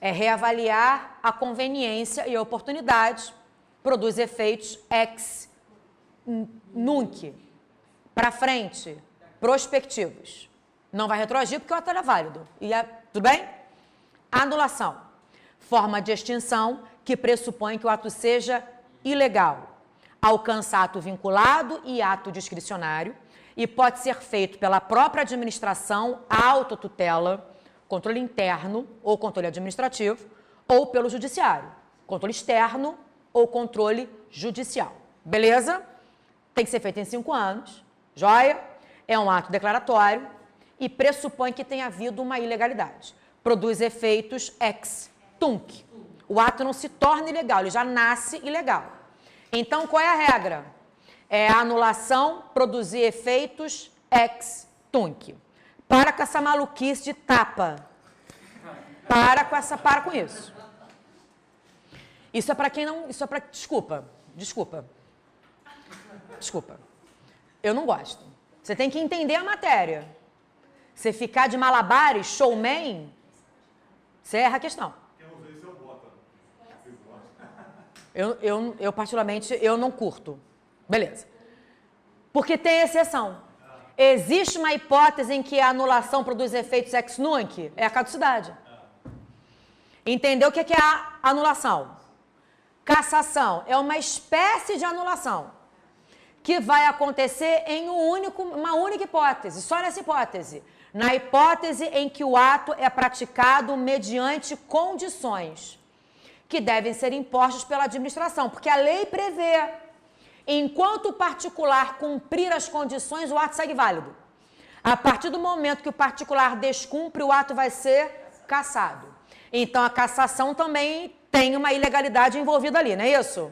É reavaliar a conveniência e a oportunidade, produz efeitos ex nunc, para frente, prospectivos. Não vai retroagir porque o ato era válido. Tudo bem? Anulação. Forma de extinção que pressupõe que o ato seja ilegal. Alcança ato vinculado e ato discricionário e pode ser feito pela própria administração, autotutela, controle interno ou controle administrativo, ou pelo judiciário, controle externo ou controle judicial. Beleza? Tem que ser feito em 5 anos, joia? É um ato declaratório e pressupõe que tenha havido uma ilegalidade. Produz efeitos ex tunc. O ato não se torna ilegal, ele já nasce ilegal. Então, qual é a regra? É a anulação produzir efeitos ex tunc. Para com essa maluquice de tapa. Para com isso. Isso é para quem não... Isso é para... Desculpa. Eu não gosto. Você tem que entender a matéria. Você ficar de malabares, showman, você erra a questão. Quem usa isso é o Bota. Eu particularmente, eu não curto. Beleza. Porque tem exceção. Existe uma hipótese em que a anulação produz efeitos ex nunc? É a caducidade. Entendeu o que é a anulação? Cassação é uma espécie de anulação que vai acontecer em uma única hipótese, só nessa hipótese. Na hipótese em que o ato é praticado mediante condições que devem ser impostas pela administração, porque a lei prevê, enquanto o particular cumprir as condições, o ato segue válido. A partir do momento que o particular descumpre, o ato vai ser cassado. Então, a cassação também tem uma ilegalidade envolvida ali, não é isso?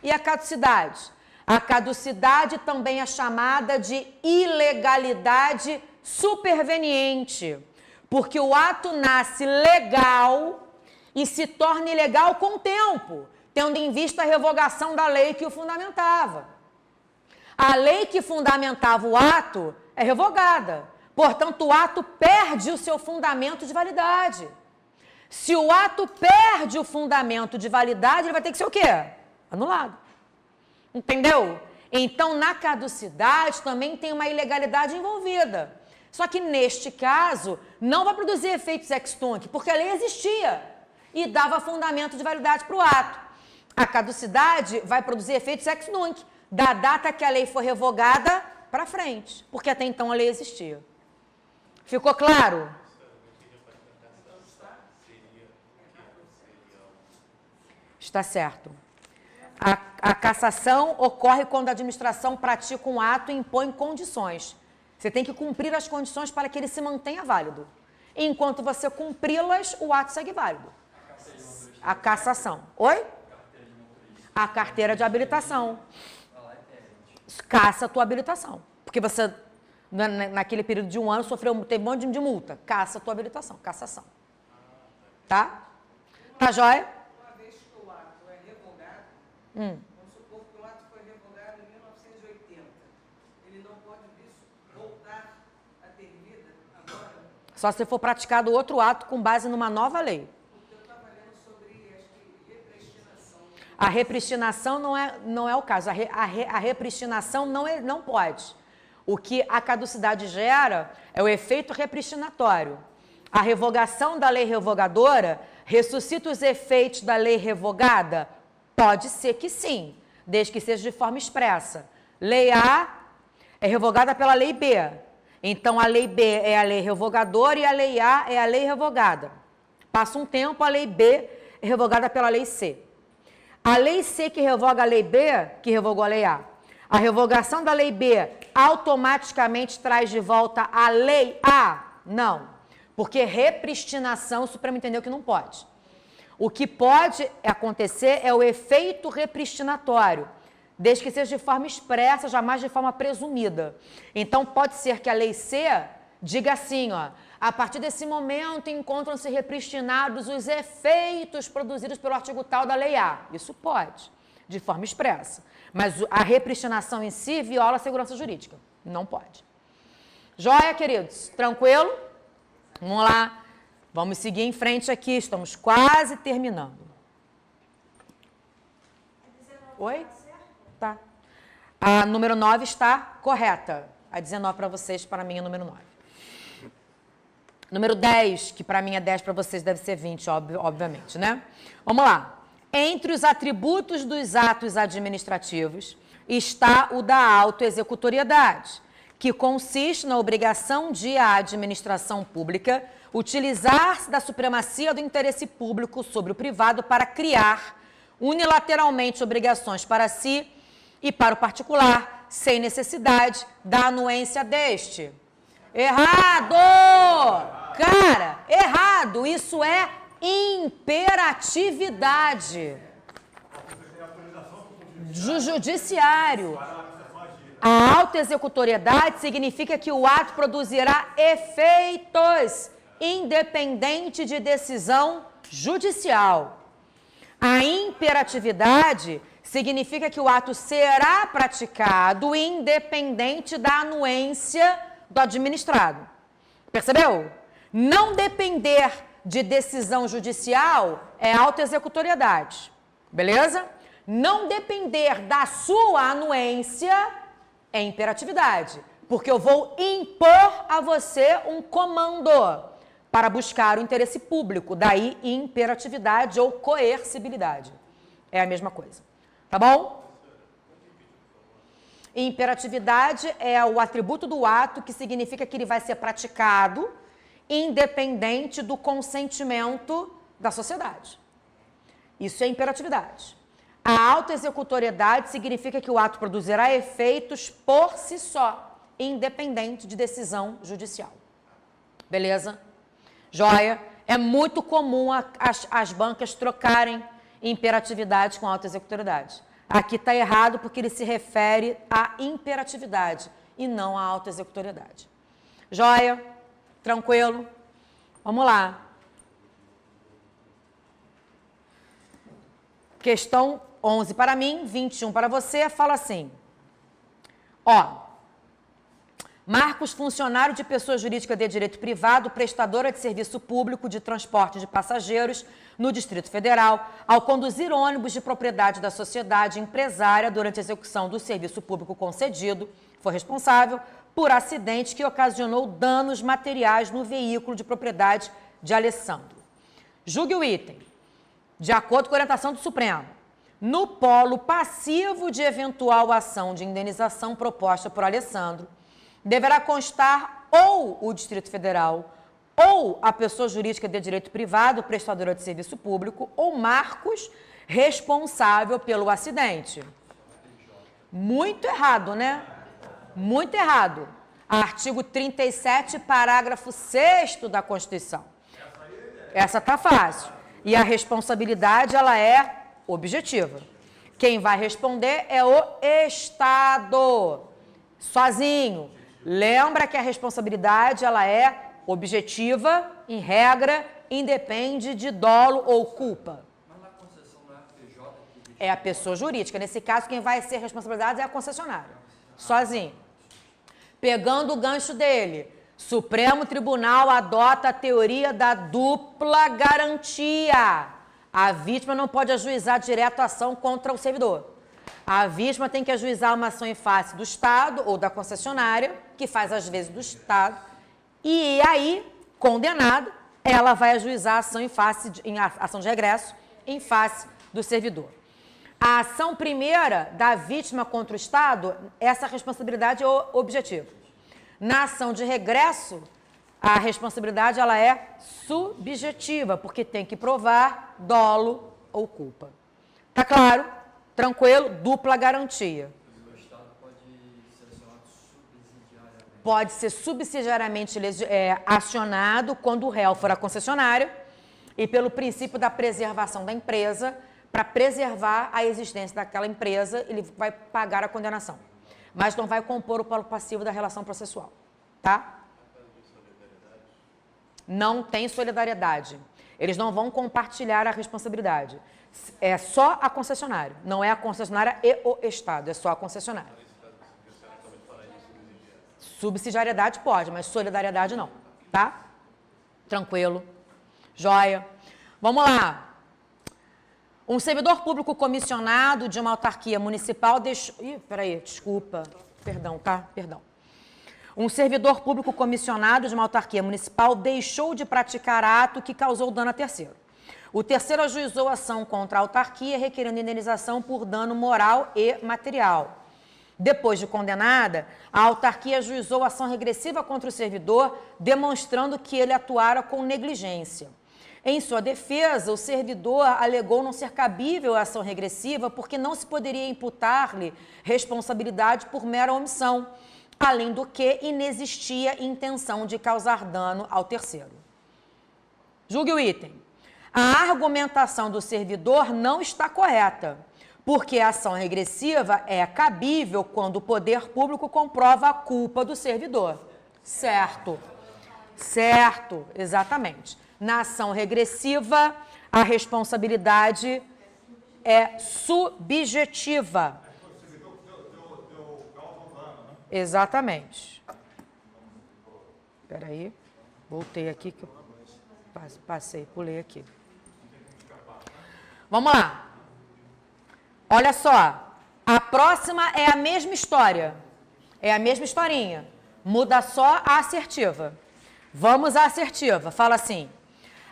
E a caducidade? A caducidade também é chamada de ilegalidade superveniente, porque o ato nasce legal e se torna ilegal com o tempo, tendo em vista a revogação da lei que o fundamentava. A lei que fundamentava o ato é revogada, portanto, o ato perde o seu fundamento de validade. Se o ato perde o fundamento de validade, ele vai ter que ser o quê? Anulado. Entendeu? Então, na caducidade também tem uma ilegalidade envolvida. Só que, neste caso, não vai produzir efeitos ex tunc, porque a lei existia e dava fundamento de validade para o ato. A caducidade vai produzir efeitos ex nunc, da data que a lei foi revogada para frente, porque até então a lei existia. Ficou claro? Está certo. A cassação ocorre quando a administração pratica um ato e impõe condições. Você tem que cumprir as condições para que ele se mantenha válido. Enquanto você cumpri-las, o ato segue válido. A cassação. Oi? A carteira de habilitação. Caça a tua habilitação. Porque você, naquele período de 1 ano, teve um monte de multa. Caça a tua habilitação. Cassação. Tá? Tá jóia? Vamos supor que o ato foi revogado em 1980. Ele não pode voltar a ter vida agora? Só se for praticado outro ato com base numa nova lei. Porque eu estava lendo sobre, acho que, repristinação. A repristinação não é o caso. A repristinação não pode. O que a caducidade gera é o efeito repristinatório. A revogação da lei revogadora ressuscita os efeitos da lei revogada? Pode ser que sim, desde que seja de forma expressa. Lei A é revogada pela Lei B. Então, a Lei B é a lei revogadora e a Lei A é a lei revogada. Passa um tempo, a Lei B é revogada pela Lei C. A Lei C que revoga a Lei B, que revogou a Lei A. A revogação da Lei B automaticamente traz de volta a Lei A? Não, porque repristinação, o Supremo entendeu que não pode. O que pode acontecer é o efeito repristinatório, desde que seja de forma expressa, jamais de forma presumida. Então, pode ser que a Lei C diga assim, ó, a partir desse momento encontram-se repristinados os efeitos produzidos pelo artigo tal da Lei A. Isso pode, de forma expressa. Mas a repristinação em si viola a segurança jurídica. Não pode. Joia, queridos? Tranquilo? Vamos lá. Vamos seguir em frente aqui. Estamos quase terminando. Oi? Tá. A número 9 está correta. A 19 para vocês, para mim é número 9. Número 10, que para mim é 10, para vocês deve ser 20, obviamente, né? Vamos lá. Entre os atributos dos atos administrativos está o da autoexecutoriedade, que consiste na obrigação de a administração pública utilizar-se da supremacia do interesse público sobre o privado para criar unilateralmente obrigações para si e para o particular, sem necessidade da anuência deste. Errado! Cara, errado! Isso é imperatividade do judiciário. A autoexecutoriedade significa que o ato produzirá efeitos independente de decisão judicial. A imperatividade significa que o ato será praticado independente da anuência do administrado. Percebeu? Não depender de decisão judicial é autoexecutoriedade. Beleza? Não depender da sua anuência é imperatividade. Porque eu vou impor a você um comando para buscar o interesse público. Daí, imperatividade ou coercibilidade. É a mesma coisa. Tá bom? Imperatividade é o atributo do ato que significa que ele vai ser praticado independente do consentimento da sociedade. Isso é imperatividade. A autoexecutoriedade significa que o ato produzirá efeitos por si só, independente de decisão judicial. Beleza? Joia? É muito comum as bancas trocarem imperatividade com autoexecutoriedade. Aqui está errado porque ele se refere à imperatividade e não à autoexecutoriedade. Joia? Tranquilo? Vamos lá. Questão 11 para mim, 21 para você, fala assim. Ó, Marcos, funcionário de pessoa jurídica de direito privado, prestadora de serviço público de transporte de passageiros no Distrito Federal, ao conduzir ônibus de propriedade da sociedade empresária durante a execução do serviço público concedido, foi responsável por acidente que ocasionou danos materiais no veículo de propriedade de Alessandro. Julgue o item. De acordo com a orientação do Supremo, no polo passivo de eventual ação de indenização proposta por Alessandro, deverá constar ou o Distrito Federal, ou a pessoa jurídica de direito privado, prestadora de serviço público, ou Marcos, responsável pelo acidente. Muito errado, né? Muito errado. Artigo 37, parágrafo 6º da Constituição. Essa tá fácil. E a responsabilidade, ela é objetiva. Quem vai responder é o Estado, sozinho. Lembra que a responsabilidade, ela é objetiva, em regra, independe de dolo ou culpa. Mas na concessão não é a PJ que... É a pessoa jurídica. Nesse caso, quem vai ser responsabilizado é a concessionária, sozinho. Pegando o gancho dele, Supremo Tribunal adota a teoria da dupla garantia. A vítima não pode ajuizar direto a ação contra o servidor. A vítima tem que ajuizar uma ação em face do Estado ou da concessionária, que faz às vezes do Estado, e aí, condenada, ela vai ajuizar a ação em ação de regresso em face do servidor. A ação primeira da vítima contra o Estado, essa responsabilidade é objetiva. Na ação de regresso, a responsabilidade ela é subjetiva, porque tem que provar dolo ou culpa. Tá claro? Tranquilo? Dupla garantia. O Estado pode ser acionado subsidiariamente. Pode ser subsidiariamente acionado quando o réu for a concessionária e pelo princípio da preservação da empresa, para preservar a existência daquela empresa, ele vai pagar a condenação. Mas não vai compor o polo passivo da relação processual, tá? Não tem solidariedade. Eles não vão compartilhar a responsabilidade. É só a concessionária. Não é a concessionária e o Estado, é só a concessionária. Subsidiariedade pode, mas solidariedade não, tá? Tranquilo. Joia. Vamos lá. Um servidor público comissionado de uma autarquia municipal deixou... Ih, peraí, desculpa. Perdão, tá? Perdão. Um servidor público comissionado de uma autarquia municipal deixou de praticar ato que causou dano a terceiro. O terceiro ajuizou ação contra a autarquia, requerendo indenização por dano moral e material. Depois de condenada, a autarquia ajuizou ação regressiva contra o servidor, demonstrando que ele atuara com negligência. Em sua defesa, o servidor alegou não ser cabível a ação regressiva porque não se poderia imputar-lhe responsabilidade por mera omissão, além do que inexistia intenção de causar dano ao terceiro. Julgue o item. A argumentação do servidor não está correta, porque a ação regressiva é cabível quando o poder público comprova a culpa do servidor. Certo. Certo, exatamente. Na ação regressiva, a responsabilidade é subjetiva. Exatamente. Espera aí. Voltei aqui que eu passei, pulei aqui. Vamos lá. Olha só. A próxima é a mesma história. É a mesma historinha. Muda só a assertiva. Vamos à assertiva. Fala assim.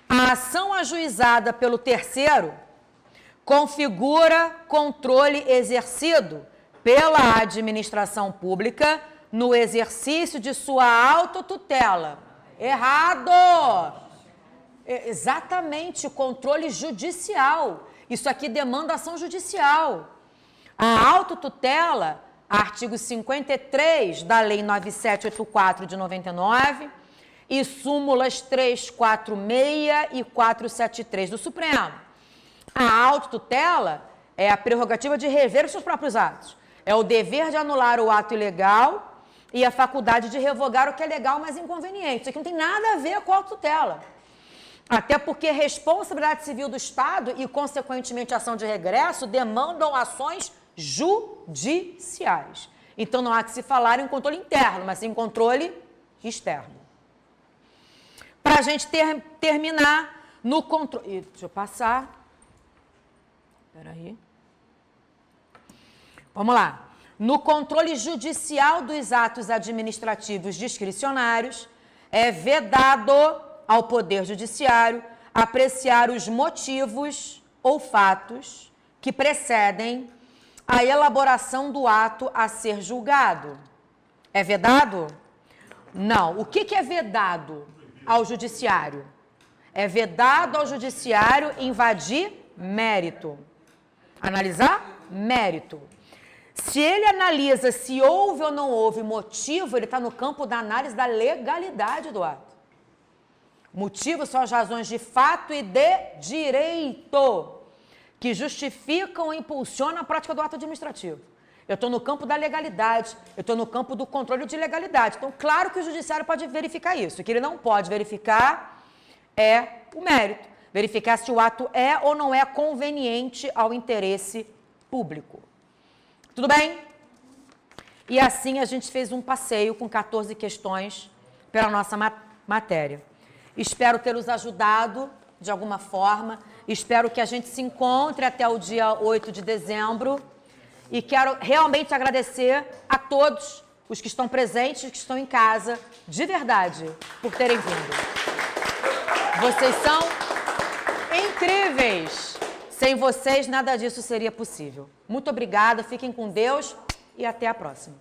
A ação ajuizada pelo terceiro configura controle exercido pela administração pública no exercício de sua autotutela. Errado! Exatamente, controle judicial. Isso aqui demanda ação judicial. A autotutela, artigo 53 da Lei 9784 de 99 e súmulas 346 e 473 do Supremo. A autotutela é a prerrogativa de rever os seus próprios atos. É o dever de anular o ato ilegal e a faculdade de revogar o que é legal, mas inconveniente. Isso aqui não tem nada a ver com a autotutela. Até porque a responsabilidade civil do Estado e, consequentemente, a ação de regresso demandam ações judiciais. Então, não há que se falar em controle interno, mas sim em controle externo. Para a gente terminar no controle... Deixa eu passar. Espera aí. Vamos lá. No controle judicial dos atos administrativos discricionários, é vedado ao Poder Judiciário apreciar os motivos ou fatos que precedem a elaboração do ato a ser julgado. É vedado? Não. O que é vedado ao Judiciário? É vedado ao Judiciário invadir mérito. Analisar mérito. Se ele analisa se houve ou não houve motivo, ele está no campo da análise da legalidade do ato. Motivos são as razões de fato e de direito que justificam ou impulsionam a prática do ato administrativo. Eu estou no campo da legalidade, eu estou no campo do controle de legalidade. Então, claro que o judiciário pode verificar isso. O que ele não pode verificar é o mérito. Verificar se o ato é ou não é conveniente ao interesse público. Tudo bem? E assim a gente fez um passeio com 14 questões pela nossa matéria. Espero tê-los ajudado de alguma forma. Espero que a gente se encontre até o dia 8 de dezembro. E quero realmente agradecer a todos os que estão presentes e que estão em casa, de verdade, por terem vindo. Vocês são incríveis! Sem vocês, nada disso seria possível. Muito obrigada, fiquem com Deus e até a próxima.